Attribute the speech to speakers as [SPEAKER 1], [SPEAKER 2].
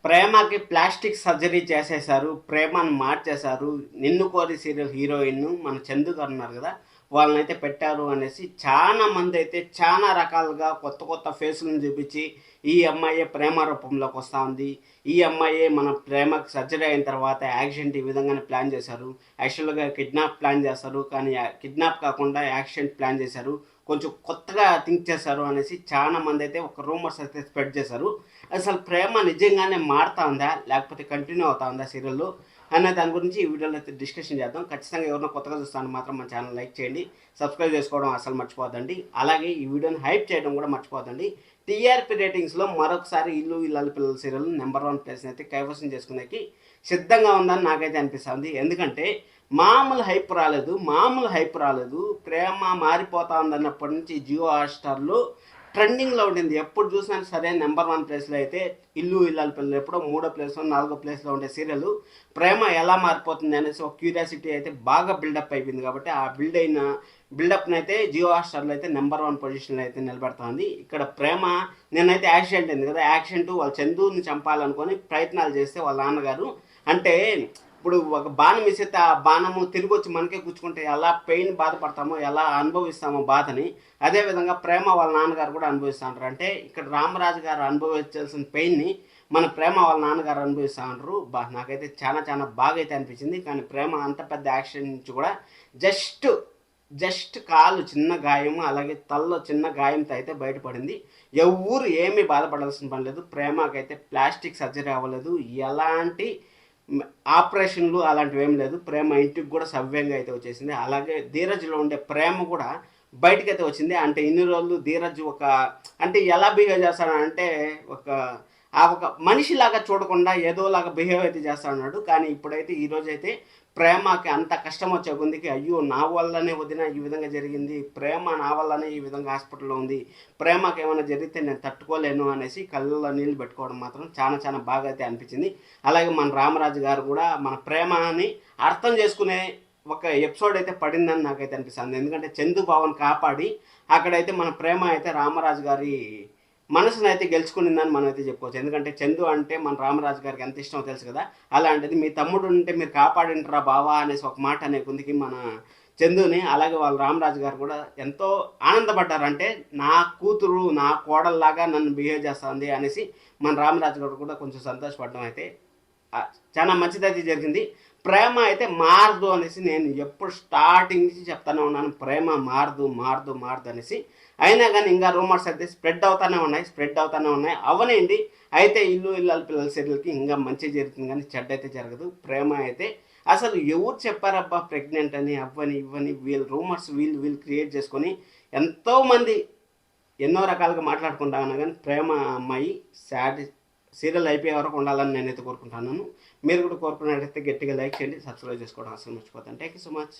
[SPEAKER 1] ప్రేమకి plastic surgery చేసేశారు. ప్రేమను మార్చేశారు. నిన్ను కోరి సీరియల్ హీరోయిన్ మన చందు గారు ఉన్నారు కదా, వాళ్ళనైతే పెట్టారు అనేసి చాలా మంది అయితే చాలా రకాలుగా కొత్త కొత్త ఫేసులను చూపించి ఈ అమ్మాయే ప్రేమ రూపంలోకి వస్తూ ఉంది, ఈ అమ్మాయే మన ప్రేమకు సర్జరీ అయిన తర్వాత యాక్సిడెంట్ ఈ విధంగానే ప్లాన్ చేశారు, యాక్చువల్గా కిడ్నాప్ ప్లాన్ చేస్తారు కానీ కిడ్నాప్ కాకుండా యాక్సిడెంట్ ప్లాన్ చేశారు, కొంచెం కొత్తగా థింక్ చేశారు అనేసి చాలా మంది అయితే ఒక రూమర్స్ అయితే స్ప్రెడ్ చేశారు. అసలు ప్రేమ నిజంగానే మారుతా ఉందా లేకపోతే కంటిన్యూ అవుతా ఉందా సీరియల్లో అనే దాని గురించి ఈ వీడియోలో అయితే డిస్కషన్ చేద్దాం. ఖచ్చితంగా ఎవరైనా కొత్తగా చూస్తాను మాత్రం మన ఛానల్ లైక్ చేయండి, సబ్స్క్రైబ్ చేసుకోవడం అసలు మర్చిపోద్దండి. అలాగే ఈ వీడియోని హైప్ చేయడం కూడా మర్చిపోద్దండి. టీఆర్పీ రేటింగ్స్లో మరొకసారి ఇల్లు ఇల్లాల పిల్లల సీరియల్ నెంబర్ 1 ప్లేస్ని అయితే కైవసం చేసుకునేకి సిద్ధంగా ఉందని నాకైతే అనిపిస్తుంది. ఎందుకంటే మామూలు హైప్ రాలేదు. ప్రేమ మారిపోతా ఉందన్నప్పటి నుంచి జియో హాట్స్టార్లో ట్రెండింగ్లో ఉండింది. ఎప్పుడు చూసినా సరే నెంబర్ 1 ప్లేస్లో అయితే ఇల్లు ఇల్లాల పిల్లలు ఎప్పుడో 3వ ప్లేస్లో 4వ ప్లేస్లో ఉండే సీరియల్ ప్రేమ ఎలా మారిపోతుంది అనేసి ఒక క్యూరియాసిటీ అయితే బాగా బిల్డప్ అయిపోయింది. కాబట్టి ఆ బిల్డప్ని అయితే జియో హాట్స్టార్లో అయితే నెంబర్ 1 పొజిషన్లో అయితే నిలబెడుతుంది. ఇక్కడ ప్రేమ నేనైతే యాక్సిడెంట్ అయింది కదా, యాక్సిడెంట్ వాళ్ళ చందుని చంపాలనుకొని ప్రయత్నాలు చేస్తే వాళ్ళ నాన్నగారు అంటే ఇప్పుడు ఒక బాణం ఇస్తే ఆ బాణము తిరిగి వచ్చి మనకే గుచ్చుకుంటే ఎలా పెయిన్ బాధపడతామో, ఎలా అనుభవిస్తామో బాధని, అదేవిధంగా ప్రేమ వాళ్ళ నాన్నగారు కూడా అనుభవిస్తూ ఉంటారు. అంటే ఇక్కడ రామరాజు గారు అనుభవించాల్సిన పెయిన్ని మన ప్రేమ వాళ్ళ నాన్నగారు అనుభవిస్తూ ఉంటారు. నాకైతే చాలా చాలా బాగా అయితే అనిపించింది. కానీ ప్రేమ అంత పెద్ద యాక్సిడెంట్ నుంచి కూడా జస్ట్ కాలు చిన్న గాయము, అలాగే తలలో చిన్న గాయంతో అయితే బయటపడింది. ఎవరు ఏమీ బాధపడాల్సిన పని లేదు. ప్రేమకైతే ప్లాస్టిక్ సర్జరీ అవ్వలేదు, ఎలాంటి ఆపరేషన్లు అలాంటివి ఏం లేదు. ప్రేమ ఇంటికి కూడా సవ్యంగా అయితే వచ్చేసింది. అలాగే ధీరజ్లో ఉండే ప్రేమ కూడా బయటకు అయితే వచ్చింది. అంటే ఇన్ని రోజులు ధీరజ్ అంటే ఎలా బిహేవ్ చేస్తాడంటే ఒక మనిషిలాగా చూడకుండా ఏదోలాగా బిహేవ్ అయితే చేస్తా ఉన్నాడు. కానీ ఇప్పుడైతే ఈరోజు అయితే ప్రేమకి అంత కష్టం వచ్చే కొద్దికి అయ్యో నా వల్లనే వదిన ఈ విధంగా జరిగింది, ప్రేమ నా వల్లనే ఈ విధంగా హాస్పిటల్లో ఉంది, ప్రేమకి ఏమైనా జరిగితే నేను తట్టుకోలేను అనేసి కళ్ళల్లో నీళ్ళు పెట్టుకోవడం మాత్రం చాలా చాలా బాగా అయితే అనిపించింది. అలాగే మన రామరాజు గారు కూడా మన ప్రేమని అర్థం చేసుకునే ఒక ఎపిసోడ్ అయితే పడిందని నాకైతే అనిపిస్తుంది. ఎందుకంటే చందు బావని కాపాడి అక్కడైతే మన ప్రేమ అయితే రామరాజు గారి మనసును అయితే గెలుచుకునిందని మనం అయితే చెప్పుకోవచ్చు. ఎందుకంటే చందు అంటే మన రామరాజు గారికి ఎంత ఇష్టమో తెలుసు కదా. అలాంటిది మీ తమ్ముడు ఉంటే మీరు కాపాడింటారా బావా అనేసి ఒక మాట అనే కొందికి మన చందుని, అలాగే వాళ్ళ రామరాజు గారు కూడా ఎంతో ఆనందపడ్డారు. అంటే నా కూతురు నా కోడల్లాగా నన్ను బిహేవ్ చేస్తుంది అనేసి మన రామరాజు గారు కూడా కొంచెం సంతోషపడడం అయితే చాలా మంచిదైతే జరిగింది. ప్రేమ అయితే మారదు అనేసి నేను ఎప్పుడు స్టార్టింగ్ నుంచి చెప్తానే ఉన్నాను. ప్రేమ మారదు అనేసి. అయినా కానీ ఇంకా రూమర్స్ అయితే స్ప్రెడ్ అవుతానే ఉన్నాయి. అవనండి. అయితే ఇల్లు ఇల్లాల పిల్లల సీరియల్కి ఇంకా మంచి జరుగుతుంది కానీ చెడ్డ అయితే జరగదు. ప్రేమ అయితే అసలు ఎవరు చెప్పారబ్బా ప్రెగ్నెంట్ అని అవ్వని ఇవ్వని వీళ్ళు రూమర్స్ వీళ్ళు క్రియేట్ చేసుకొని ఎంతోమంది ఎన్నో రకాలుగా మాట్లాడుకుంటా ఉన్నా కానీ ప్రేమ అమ్మాయి సీరియల్ అయిపోయే వరకు ఉండాలని నేనైతే కోరుకుంటున్నాను. మీరు కూడా కోరుకున్నట్టయితే గట్టిగా లైక్ చేయండి, సబ్స్క్రైబ్ చేసుకోవడం అసలు మర్చిపోతాను. Thank you so much.